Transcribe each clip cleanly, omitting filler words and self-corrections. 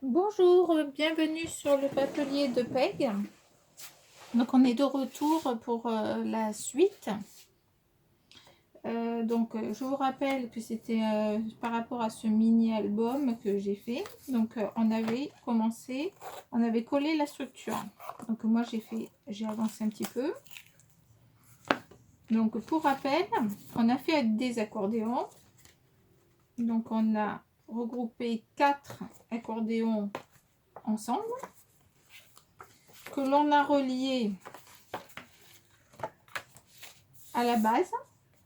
Bonjour, bienvenue sur le atelier de Peg. Donc on est de retour pour la suite. Je vous rappelle que c'était par rapport à ce mini album que j'ai fait. Donc on avait commencé, on avait collé la structure. Donc moi j'ai avancé un petit peu. Donc pour rappel, on a fait des accordéons. Donc on a regroupé 4 accordéons ensemble que l'on a reliés à la base.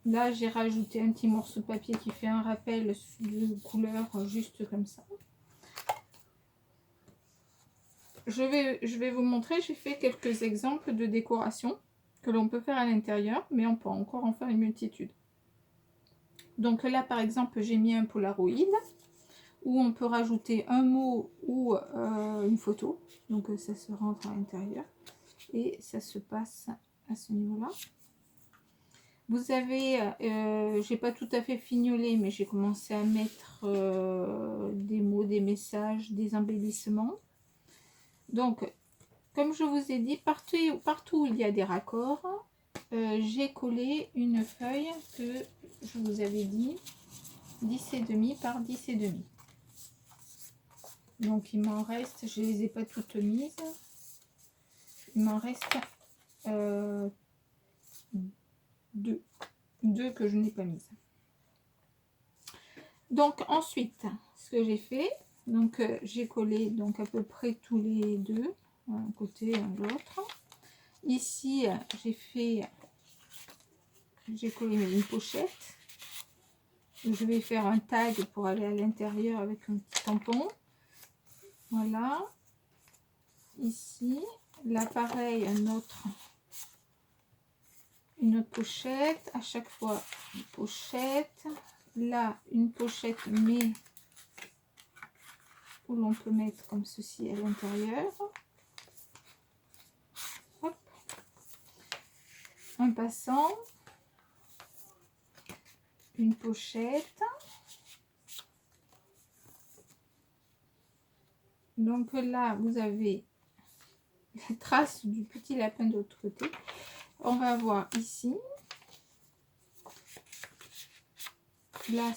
Là, j'ai rajouté un petit morceau de papier qui fait un rappel de couleur juste comme ça. Je vais vous montrer, j'ai fait quelques exemples de décoration que l'on peut faire à l'intérieur, mais on peut encore en faire une multitude. Donc là, par exemple, j'ai mis un Polaroid où on peut rajouter un mot ou une photo. Donc ça se rentre à l'intérieur et ça se passe à ce niveau-là. Vous avez, j'ai pas tout à fait fignolé, mais j'ai commencé à mettre des mots, des messages, des embellissements. Donc, comme je vous ai dit, partout où il y a des raccords, j'ai collé une feuille que je vous avais dit 10,5 par 10,5. Donc, il m'en reste, je les ai pas toutes mises, il m'en reste deux que je n'ai pas mises. Donc ensuite, ce que j'ai fait, donc j'ai collé donc à peu près tous les deux, un côté un l'autre. Ici, j'ai collé une pochette. Je vais faire un tag pour aller à l'intérieur avec un petit tampon. Voilà. Ici, là pareil, une autre pochette. À chaque fois, une pochette. Là, une pochette, mais où l'on peut mettre comme ceci à l'intérieur. Un passant, une pochette. Donc là, vous avez les traces du petit lapin de l'autre côté. On va voir ici. Là,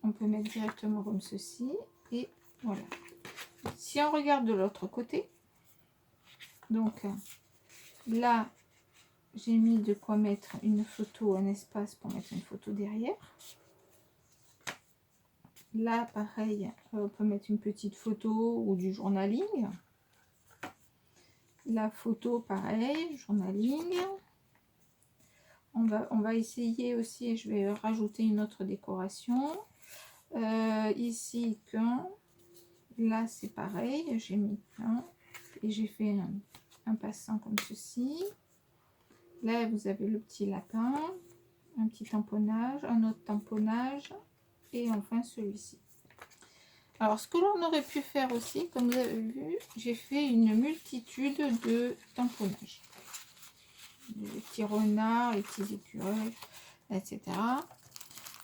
on peut mettre directement comme ceci. Et voilà. Si on regarde de l'autre côté, donc là, j'ai mis de quoi mettre une photo, un espace pour mettre une photo derrière. Là, pareil, on peut mettre une petite photo ou du journaling. La photo, pareil, journaling. On va essayer aussi, je vais rajouter une autre décoration. Ici, qu'un. Là, c'est pareil, j'ai mis qu'un. Et j'ai fait un passant comme ceci. Là, vous avez le petit lapin, un petit tamponnage, un autre tamponnage. Et enfin, celui-ci. Alors, ce que l'on aurait pu faire aussi, comme vous avez vu, j'ai fait une multitude de tamponnages. Les petits renards, les petits écureuils, etc.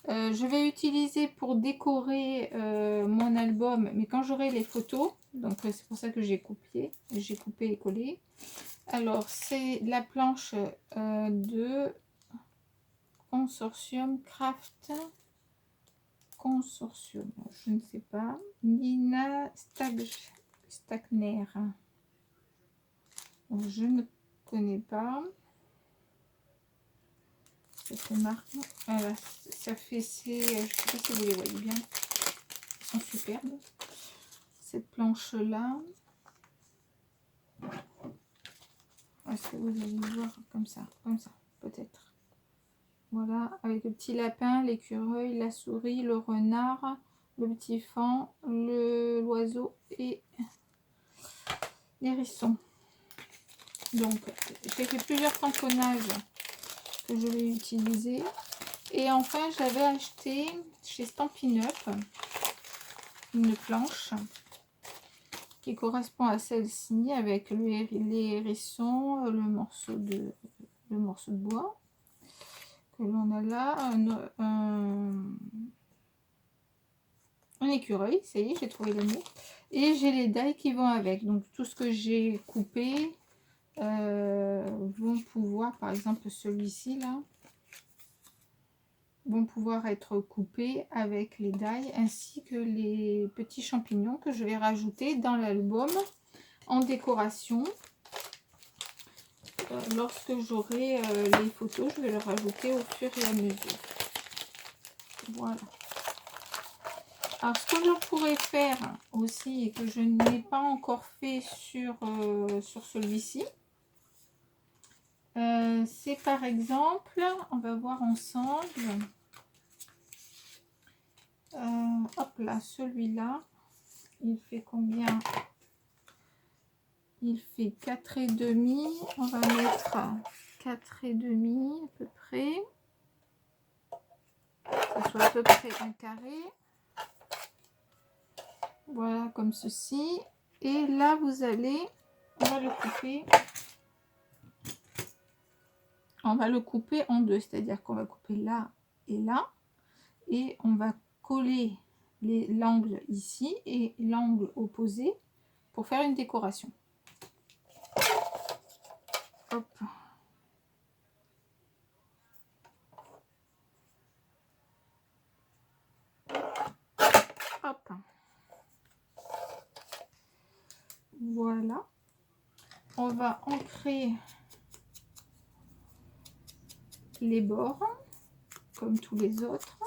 Je vais utiliser pour décorer mon album, mais quand j'aurai les photos, donc c'est pour ça que j'ai coupé et collé. Alors, c'est la planche de Consortium Craft. Consortium, je ne sais pas. Nina Stagner. Je ne connais pas cette marque. Voilà, ça fait ces. Je ne sais pas si vous les voyez bien. Ils sont superbes. Cette planche là. Est-ce que vous allez voir comme ça peut-être. Voilà, avec le petit lapin, l'écureuil, la souris, le renard, le petit faon, l'oiseau et l'hérisson. Donc, j'ai fait plusieurs tamponnages que je vais utiliser. Et enfin, j'avais acheté chez Stampin' Up une planche qui correspond à celle-ci avec les hérissons, le morceau de bois que l'on a là, un écureuil, ça y est, j'ai trouvé le mot. Et j'ai les die qui vont avec. Donc tout ce que j'ai coupé vont pouvoir, par exemple celui-ci là, vont pouvoir être coupés avec les die, ainsi que les petits champignons que je vais rajouter dans l'album en décoration. Lorsque j'aurai les photos, je vais le rajouter au fur et à mesure. Voilà. Alors, ce que je pourrais faire aussi, et que je n'ai pas encore fait sur celui-ci, c'est par exemple, on va voir ensemble, hop là, celui-là, il fait combien? Il fait 4,5, on va mettre 4,5 à peu près, que ce soit à peu près un carré. Voilà, comme ceci. Et là, vous allez, on va le couper. On va le couper en deux, c'est-à-dire qu'on va couper là et là. Et on va coller l'angle ici et l'angle opposé pour faire une décoration. Hop. Hop. Voilà. On va ancrer les bords comme tous les autres.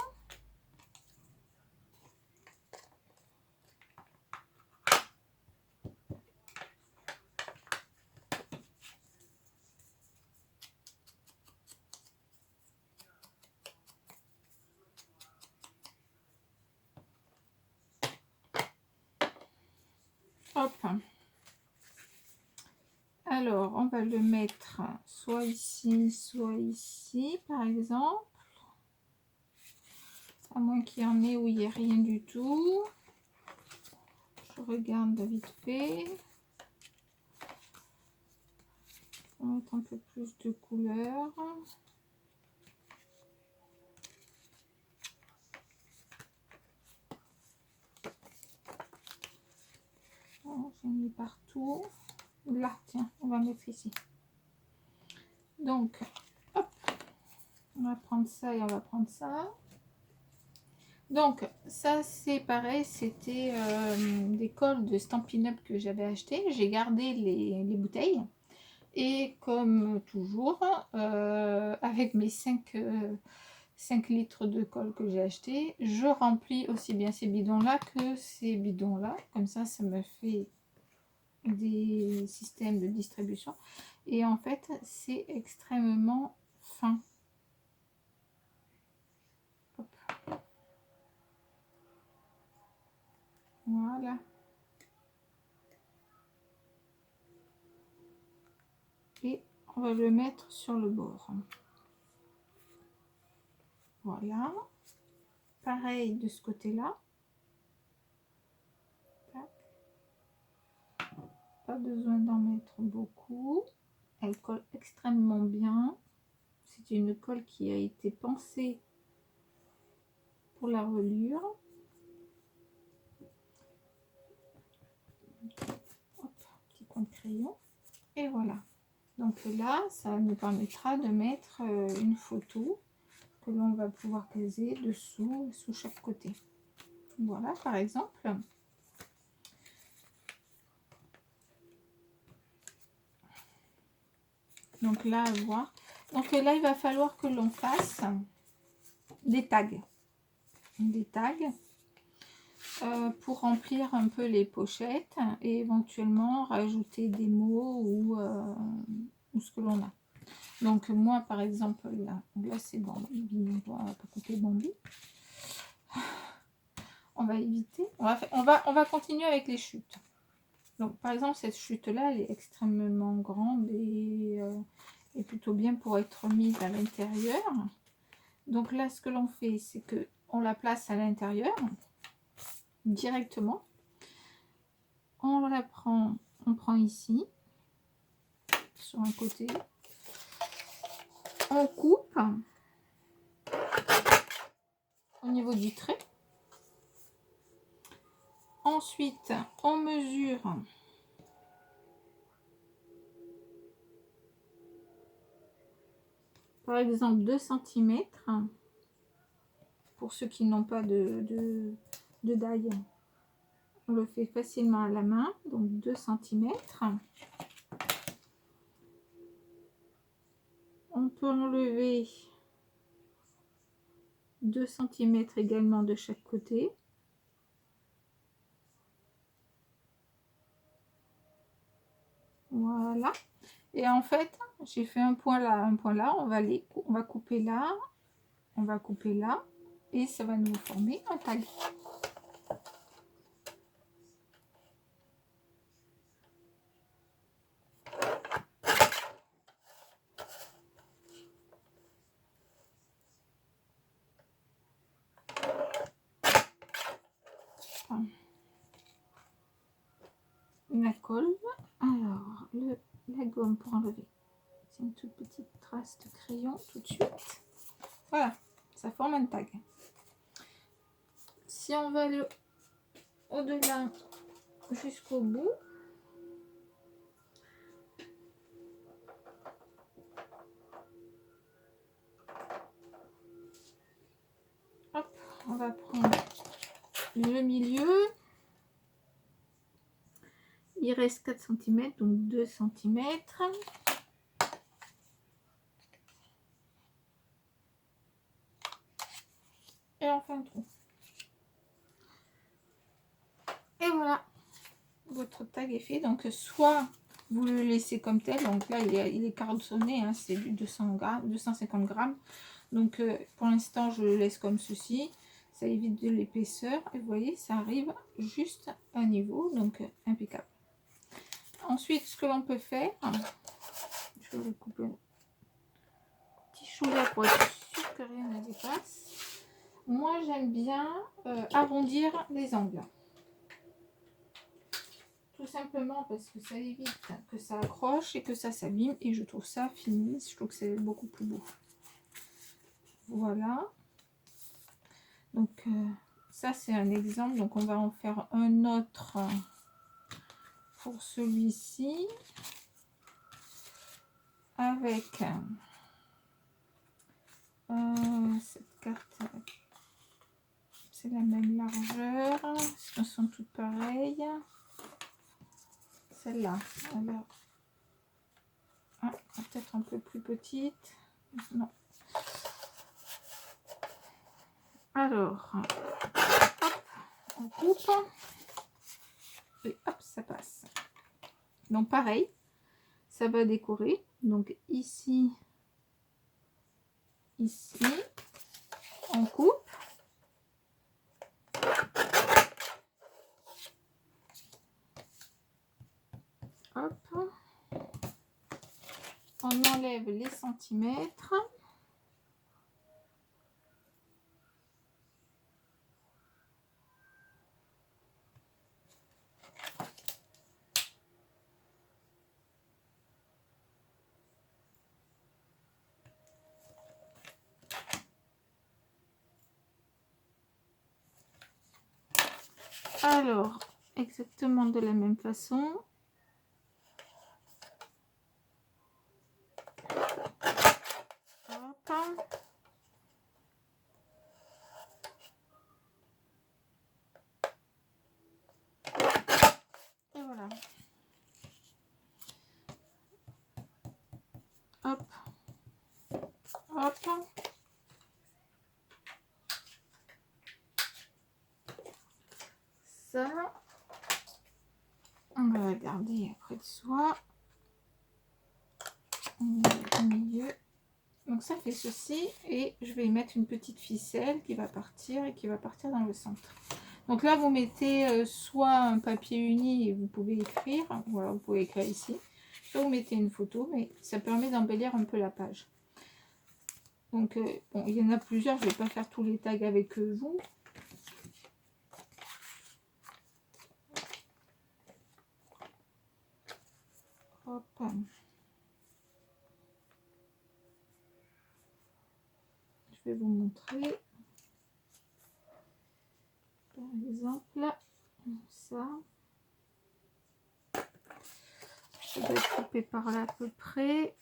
Hop. Alors, on va le mettre soit ici, par exemple. À moins qu'il y en ait où il n'y ait rien du tout. Je regarde vite fait. On va mettre un peu plus de couleur. J'ai mis partout. Là, tiens, on va mettre ici. Donc, hop, on va prendre ça et on va prendre ça. Donc, ça c'est pareil, c'était des cols de Stampin' Up que j'avais acheté. J'ai gardé les bouteilles. Et comme toujours, avec mes 5 litres de colle que j'ai acheté, je remplis aussi bien ces bidons-là que ces bidons-là. Comme ça me fait des systèmes de distribution. Et en fait, c'est extrêmement fin. Hop. Voilà. Et on va le mettre sur le bord. Voilà. Pareil de ce côté-là. Pas besoin d'en mettre beaucoup. Elle colle extrêmement bien. C'est une colle qui a été pensée pour la reliure. Hop, petit coin de crayon. Et voilà. Donc là, ça nous permettra de mettre une photo que l'on va pouvoir caser dessous, sous chaque côté. Voilà, par exemple. Donc là, à voir. Donc là, il va falloir que l'on fasse des tags. Des tags pour remplir un peu les pochettes et éventuellement rajouter des mots ou ce que l'on a. Donc moi, par exemple, là c'est Bambi. On va pas couper Bambi. On va éviter. On va continuer avec les chutes. Donc par exemple, cette chute-là, elle est extrêmement grande et plutôt bien pour être mise à l'intérieur. Donc là, ce que l'on fait, c'est que on la place à l'intérieur directement. On la prend, on prend ici sur un côté. On coupe au niveau du trait. Ensuite, on mesure par exemple 2 cm pour ceux qui n'ont pas de daille. On le fait facilement à la main, donc 2 cm. On peut enlever 2 cm également de chaque côté. Voilà. Et en fait, j'ai fait un point là, un point là. On va couper là, on va couper là, et ça va nous former un tag. La colle. Alors, la gomme pour enlever. C'est une toute petite trace de crayon tout de suite. Voilà, ça forme un tag. Si on va aller au-delà jusqu'au bout, hop, on va prendre le milieu. Il reste 4 cm, donc 2 cm. Et on fait un trou. Et voilà, votre tag est fait. Donc soit vous le laissez comme tel, donc là il est cartonné, hein, c'est du 200 grammes, 250 grammes. Donc pour l'instant je le laisse comme ceci, ça évite de l'épaisseur et vous voyez ça arrive juste à niveau, donc impeccable. Ensuite ce que l'on peut faire, je vais couper un petit chou là pour être sûr que rien ne dépasse. Moi j'aime bien arrondir les angles. Tout simplement parce que ça évite que ça accroche et que ça s'abîme, et je trouve ça fini, je trouve que c'est beaucoup plus beau. Voilà, donc ça c'est un exemple, donc on va en faire un autre pour celui-ci avec cette carte, c'est la même largeur, elles sont toutes pareilles. Celle-là, alors peut-être un peu plus petite, non. Alors, hop, on coupe et hop, ça passe. Donc pareil, ça va décorer. Donc ici, on coupe. Hop, on enlève les centimètres. Alors, exactement de la même façon. Hop. Et voilà. Hop. Hop. Ça, on va la garder près de soi. Au milieu. Donc ça fait ceci, et je vais y mettre une petite ficelle qui va partir et qui va partir dans le centre. Donc là vous mettez soit un papier uni et vous pouvez écrire, ou alors vous pouvez écrire ici, soit vous mettez une photo, mais ça permet d'embellir un peu la page. Donc bon, il y en a plusieurs, je ne vais pas faire tous les tags avec vous. Hop. Je vais vous montrer. Par exemple, ça. Je vais couper par là à peu près.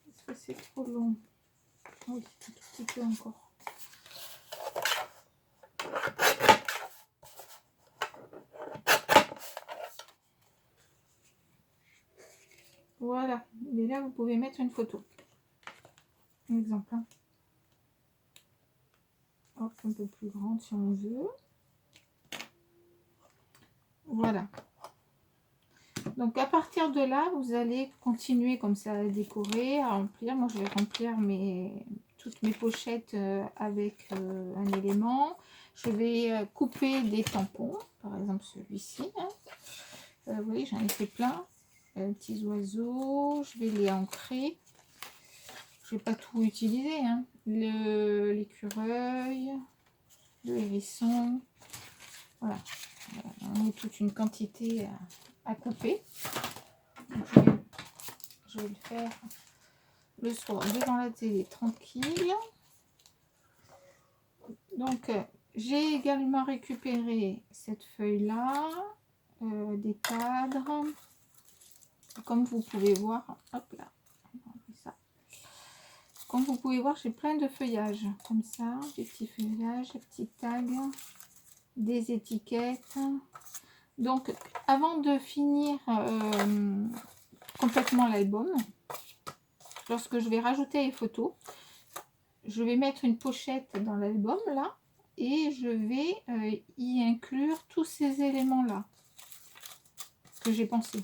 Est-ce que c'est trop long? Oui, un tout petit peu encore. Voilà, et là vous pouvez mettre une photo. Un exemple. Hein. Hop, un peu plus grande si on veut. Voilà. Donc à partir de là, vous allez continuer comme ça à décorer, à remplir. Moi je vais remplir toutes mes pochettes avec un élément. Je vais couper des tampons, par exemple celui-ci. Hein. Vous voyez, j'en ai fait plein. Petits oiseaux, je vais les ancrer. Je ne vais pas tout utiliser. Hein. L'écureuil, le hérisson. Voilà. On a toute une quantité à couper. Donc, je vais le faire le soir devant la télé tranquille. Donc j'ai également récupéré cette feuille là, des cadres. Comme vous pouvez voir, hop là, ça. Comme vous pouvez voir, j'ai plein de feuillages comme ça, des petits feuillages, des petits tags, des étiquettes. Donc avant de finir complètement l'album, lorsque je vais rajouter les photos, je vais mettre une pochette dans l'album là et je vais y inclure tous ces éléments là que j'ai pensé.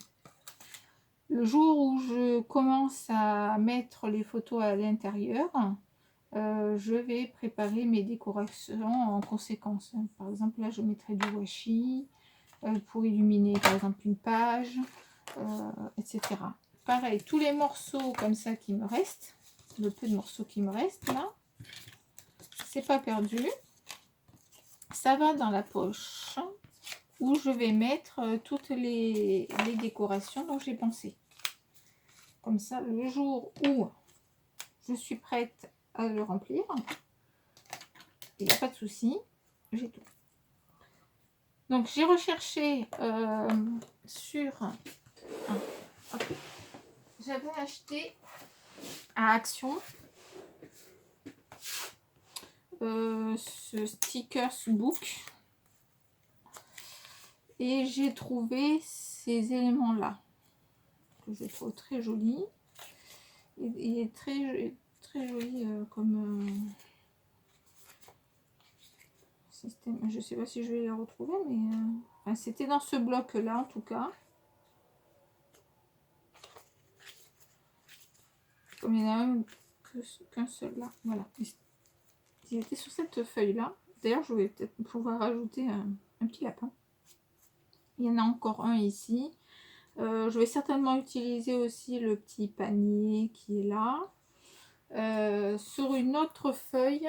Le jour où je commence à mettre les photos à l'intérieur, je vais préparer mes décorations en conséquence. Par exemple là je mettrai du washi pour illuminer par exemple une page, etc. Pareil, tous les morceaux comme ça qui me restent, le peu de morceaux qui me restent là, c'est pas perdu. Ça va dans la poche où je vais mettre toutes les décorations dont j'ai pensé. Comme ça, le jour où je suis prête à le remplir, il n'y a pas de souci, j'ai tout. Donc j'ai recherché sur... J'avais acheté à Action ce stickers book et j'ai trouvé ces éléments là que je trouve très joli. Il est très joli comme système. Je sais pas si je vais les retrouver, mais enfin, c'était dans ce bloc là en tout cas. Comme il y en a un qu'un seul là, voilà. Il était sur cette feuille là. D'ailleurs, je vais peut-être pouvoir rajouter un petit lapin. Il y en a encore un ici. Je vais certainement utiliser aussi le petit panier qui est là. Sur une autre feuille,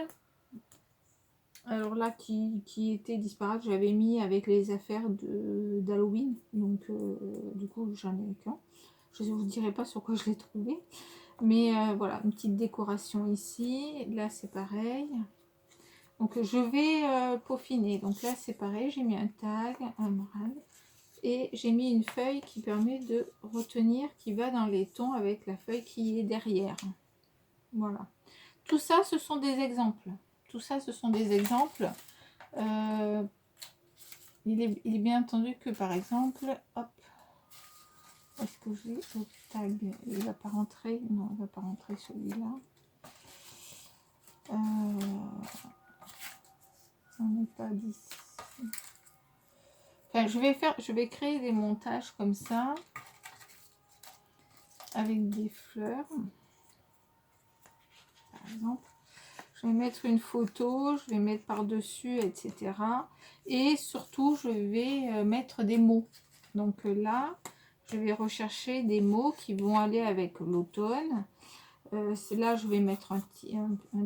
alors là qui était disparate, j'avais mis avec les affaires d'Halloween. Donc du coup, j'en ai qu'un. Je ne vous dirai pas sur quoi je l'ai trouvé. Mais voilà, une petite décoration ici. Là, c'est pareil. Donc, je vais peaufiner. Donc là, c'est pareil. J'ai mis un tag, un moral. Et j'ai mis une feuille qui permet de retenir, qui va dans les tons avec la feuille qui est derrière. Voilà. Tout ça, ce sont des exemples. Tout ça, ce sont des exemples. Il est bien entendu que, par exemple, hop, est-ce que j'ai le tag? Il ne va pas rentrer. Non, il ne va pas rentrer celui-là. On n'est pas d'ici. Enfin, je vais créer des montages comme ça avec des fleurs. Par exemple, je vais mettre une photo, je vais mettre par-dessus, etc. Et surtout, je vais mettre des mots. Donc là, je vais rechercher des mots qui vont aller avec l'automne. Là, je vais mettre un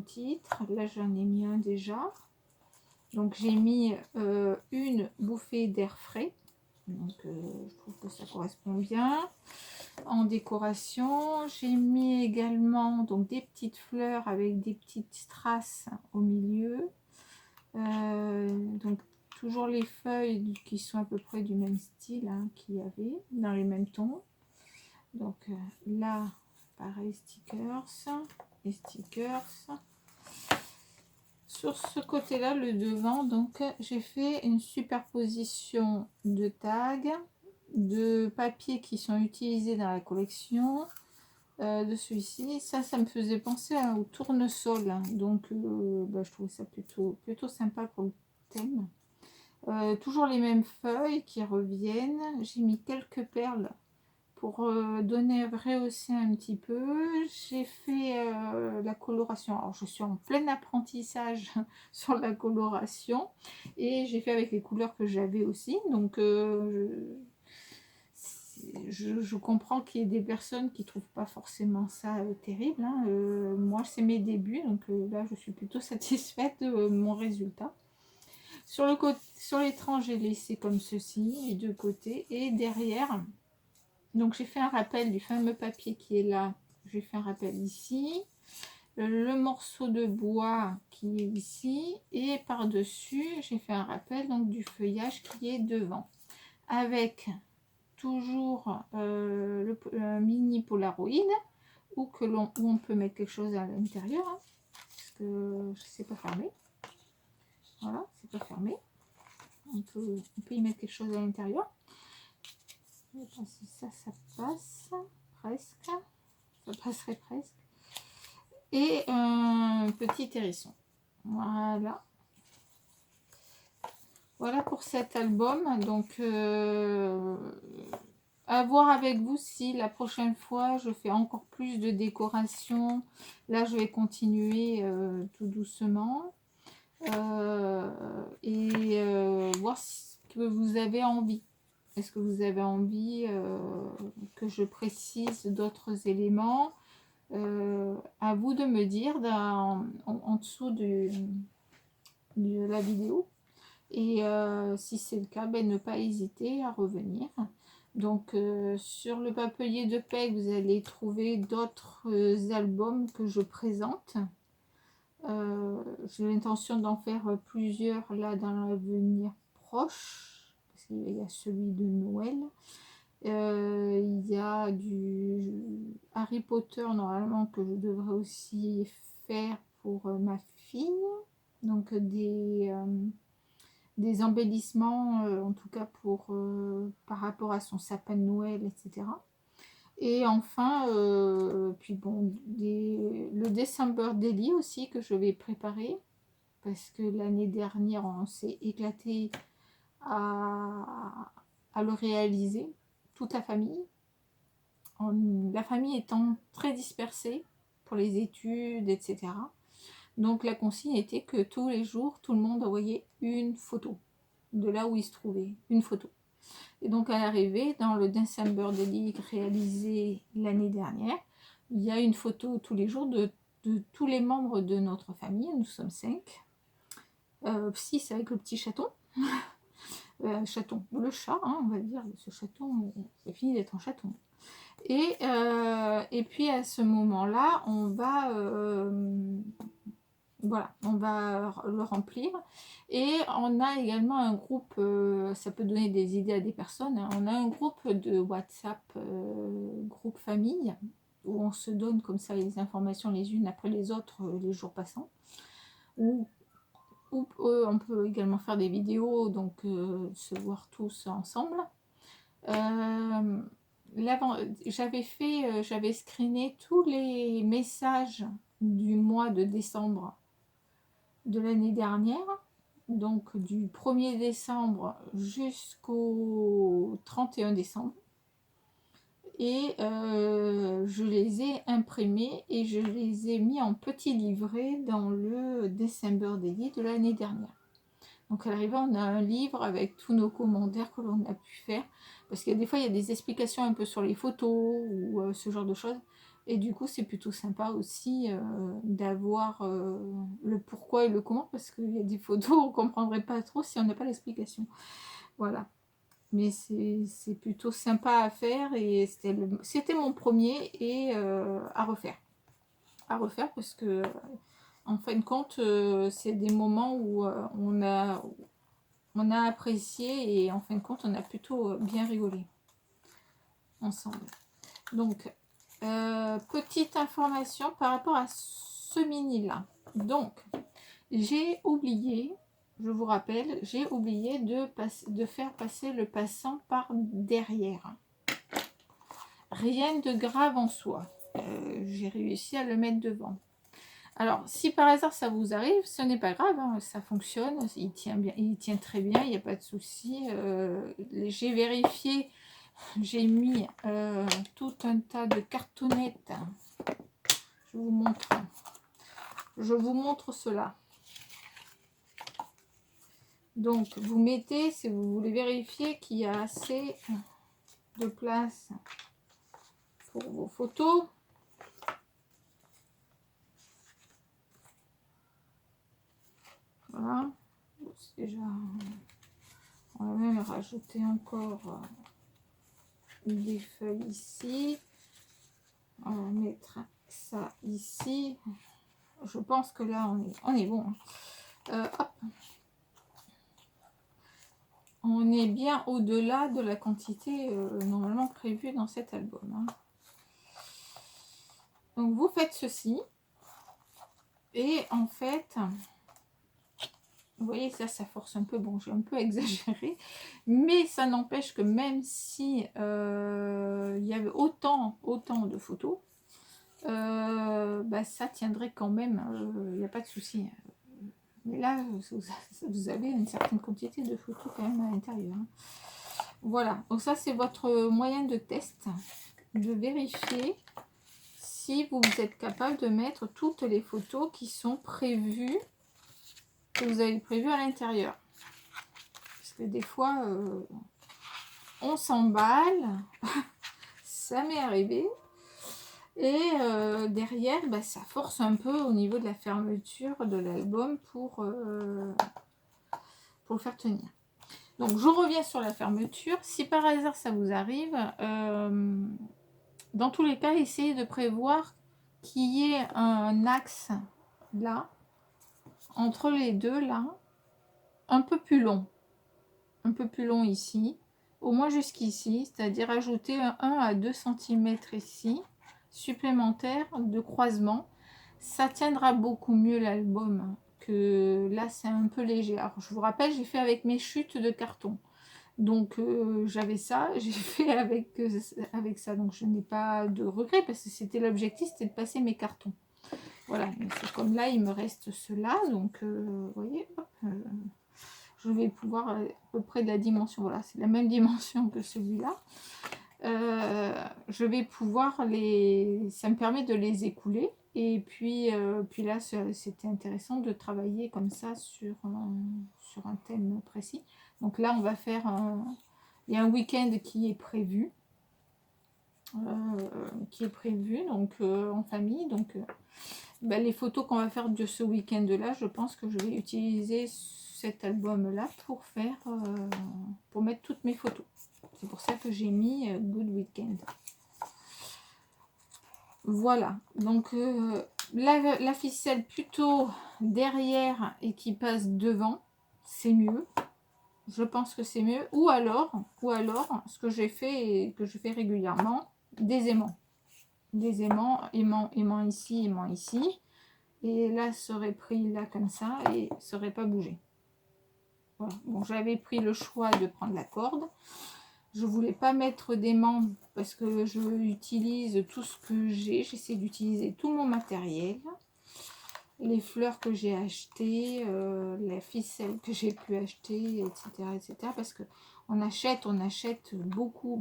titre. Là, j'en ai mis un déjà. Donc, j'ai mis une bouffée d'air frais. Donc je trouve que ça correspond bien. En décoration, j'ai mis également donc des petites fleurs avec des petites strass au milieu. Donc toujours les feuilles qui sont à peu près du même style hein, qu'il y avait, dans les mêmes tons. Donc là, pareil, stickers et stickers. Sur ce côté-là, le devant, donc j'ai fait une superposition de tags, de papiers qui sont utilisés dans la collection, de celui-ci. Ça me faisait penser au tournesol, hein. Donc je trouvais ça plutôt sympa pour le thème. Toujours les mêmes feuilles qui reviennent. J'ai mis quelques perles pour rehausser un petit peu. J'ai fait la coloration. Alors je suis en plein apprentissage sur la coloration et j'ai fait avec les couleurs que j'avais aussi. Donc je comprends qu'il y ait des personnes qui trouvent pas forcément ça terrible, hein. Moi c'est mes débuts, donc là je suis plutôt satisfaite de mon résultat. Sur le côté, sur l'étrange, j'ai laissé comme ceci les deux côtés et derrière. Donc j'ai fait un rappel du fameux papier qui est là. J'ai fait un rappel ici. Le morceau de bois qui est ici. Et par-dessus, j'ai fait un rappel donc du feuillage qui est devant. Avec toujours le mini Polaroid où on peut mettre quelque chose à l'intérieur. Hein, parce que c'est pas fermé. Voilà, c'est pas fermé. On peut y mettre quelque chose à l'intérieur. Je sais pas si ça passe presque. Ça passerait presque. Et un petit hérisson. Voilà. Voilà pour cet album. Donc, à voir avec vous si la prochaine fois je fais encore plus de décoration. Là, je vais continuer tout doucement. Voir ce que vous avez envie. Est-ce que vous avez envie que je précise d'autres éléments? À vous de me dire en dessous de la vidéo. Et si c'est le cas, ne pas hésiter à revenir. Donc sur le papier de PEG, vous allez trouver d'autres albums que je présente. J'ai l'intention d'en faire plusieurs là dans l'avenir proche, parce qu'il y a celui de Noël. Il y a du Harry Potter normalement que je devrais aussi faire pour ma fille. Donc des embellissements, en tout cas par rapport à son sapin de Noël, etc. Et enfin, puis bon, le December Daily aussi que je vais préparer parce que l'année dernière on s'est éclaté à le réaliser, toute la famille. La famille étant très dispersée pour les études, etc. Donc la consigne était que tous les jours, tout le monde envoyait une photo de là où il se trouvait, une photo. Et donc à l'arrivée, dans le December Daily réalisé l'année dernière, il y a une photo tous les jours de tous les membres de notre famille. Nous sommes 5. 6 avec le petit chaton. Chaton, le chat, hein, on va dire, ce chaton, c'est fini d'être un chaton. Et puis à ce moment-là, on va voilà, on va le remplir. Et on a également un groupe, ça peut donner des idées à des personnes, hein. On a un groupe de WhatsApp, groupe famille, où on se donne comme ça les informations les unes après les autres, les jours passants. Où on peut également faire des vidéos, donc se voir tous ensemble. J'avais screené tous les messages du mois de décembre de l'année dernière, donc du 1er décembre jusqu'au 31 décembre. Et je les ai imprimés et je les ai mis en petits livrets dans le December Daily de l'année dernière. Donc à l'arrivée, on a un livre avec tous nos commentaires que l'on a pu faire. Parce que des fois, il y a des explications un peu sur les photos ou ce genre de choses. Et du coup, c'est plutôt sympa aussi d'avoir le pourquoi et le comment. Parce qu'il y a des photos, on ne comprendrait pas trop si on n'a pas l'explication. Voilà. mais c'est plutôt sympa à faire et c'était mon premier et à refaire. À refaire parce que en fin de compte, c'est des moments où on a apprécié et en fin de compte, on a plutôt bien rigolé ensemble. Donc, petite information par rapport à ce mini-là. Donc, j'ai oublié, je vous rappelle, j'ai oublié de faire passer le passant par derrière. Rien de grave en soi. J'ai réussi à le mettre devant. Alors, si par hasard ça vous arrive, ce n'est pas grave, hein, ça fonctionne, il tient bien, il tient très bien, il n'y a pas de souci. J'ai vérifié, j'ai mis tout un tas de cartonnettes. Je vous montre. Je vous montre cela. Donc, vous mettez, si vous voulez vérifier qu'il y a assez de place pour vos photos. Voilà. Déjà, on va même rajouter encore des feuilles ici. On va mettre ça ici. Je pense que là, on est bon. Hop. On est bien au-delà de la quantité normalement prévue dans cet album. Hein. Donc, vous faites ceci. Et en fait, vous voyez, ça force un peu. Bon, j'ai un peu exagéré. Mais ça n'empêche que même si il y avait autant de photos, bah, ça tiendrait quand même. Il n'y a pas de souci. Mais là, vous avez une certaine quantité de photos quand même à l'intérieur. Hein. Voilà. Donc ça, c'est votre moyen de test. De vérifier si vous êtes capable de mettre toutes les photos qui sont prévues, que vous avez prévues à l'intérieur. Parce que des fois, on s'emballe, ça m'est arrivé, et derrière, bah, ça force un peu au niveau de la fermeture de l'album pour le faire tenir. Donc, je reviens sur la fermeture. Si par hasard ça vous arrive, dans tous les cas, essayez de prévoir qu'il y ait un axe là, entre les deux là, un peu plus long ici, au moins jusqu'ici, c'est-à-dire ajouter 1 à 2 cm ici, supplémentaire de croisement. Ça tiendra beaucoup mieux l'album que là, c'est un peu léger. Alors, je vous rappelle, j'ai fait avec mes chutes de carton. Donc, j'avais ça, j'ai fait avec ça. Donc, je n'ai pas de regret parce que c'était l'objectif, c'était de passer mes cartons. Voilà, c'est comme là, il me reste cela. Donc, vous voyez, hop, je vais pouvoir à peu près de la dimension. Voilà, c'est la même dimension que celui-là. Je vais pouvoir ça me permet de les écouler. Et puis là, c'était intéressant de travailler comme ça sur un thème précis. Donc là, on va faire il y a un week-end qui est prévu. Donc en famille. Donc les photos qu'on va faire de ce week-end-là, je pense que je vais utiliser cet album-là pour pour mettre toutes mes photos. C'est pour ça que j'ai mis Good Weekend. Voilà, donc la ficelle plutôt derrière et qui passe devant, c'est mieux. Je pense que c'est mieux. Ou alors, ce que j'ai fait et que je fais régulièrement, des aimants. Des aimants ici, aimant ici. Et là, serait pris là comme ça et serait pas bougé. Voilà. Bon, j'avais pris le choix de prendre la corde. Je voulais pas mettre d'aimant parce que je utilise tout ce que j'ai. J'essaie d'utiliser tout mon matériel. Les fleurs que j'ai achetées, la ficelle que j'ai pu acheter, etc. Parce que on achète beaucoup,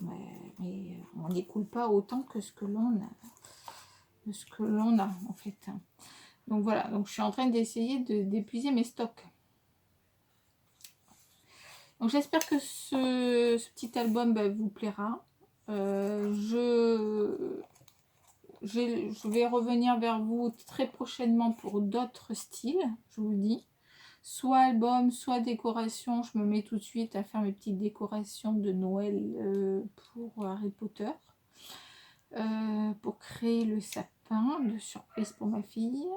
mais on n'écoule pas autant que ce que l'on a, en fait. Donc voilà, donc je suis en train d'essayer d'épuiser mes stocks. Donc j'espère que ce petit album vous plaira. Je vais revenir vers vous très prochainement pour d'autres styles, je vous le dis. soit album, soit décoration. Je me mets tout de suite à faire mes petites décorations de Noël pour Harry Potter. Pour créer le sapin de surprise pour ma fille.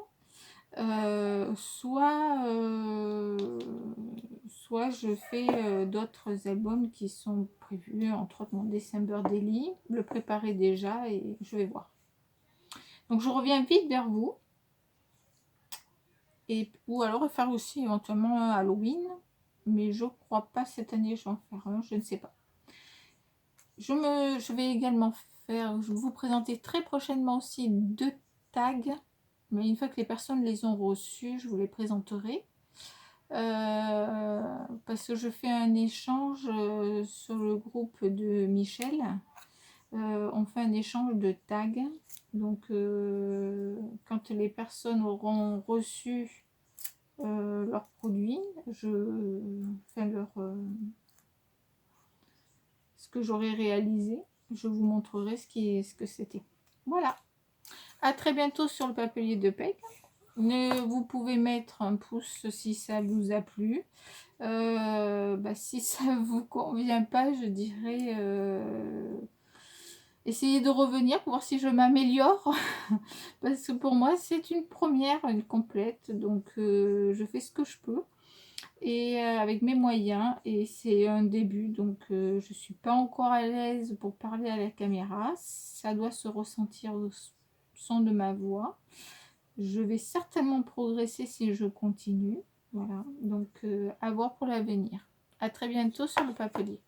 Soit je fais d'autres albums qui sont prévus, entre autres mon December Daily, le préparer déjà et je vais voir. Donc je reviens vite vers vous. Ou alors faire aussi éventuellement un Halloween, mais je crois pas cette année je vais en faire un, je ne sais pas. Je vais également vous présenter très prochainement aussi 2 tags, mais une fois que les personnes les ont reçus, je vous les présenterai. Parce que je fais un échange sur le groupe de Michel. On fait un échange de tags. Donc, quand les personnes auront reçu leurs produits, je fais ce que j'aurai réalisé. Je vous montrerai ce que c'était. Voilà. À très bientôt sur le papier de Peg. Vous pouvez mettre un pouce si ça vous a plu. Si ça vous convient pas, je dirais essayez de revenir pour voir si je m'améliore. Parce que pour moi, c'est une première, une complète. Donc, je fais ce que je peux. Et avec mes moyens. Et c'est un début. Donc, je suis pas encore à l'aise pour parler à la caméra. Ça doit se ressentir au son de ma voix. Je vais certainement progresser si je continue. Voilà, donc à voir pour l'avenir. À très bientôt sur le papier.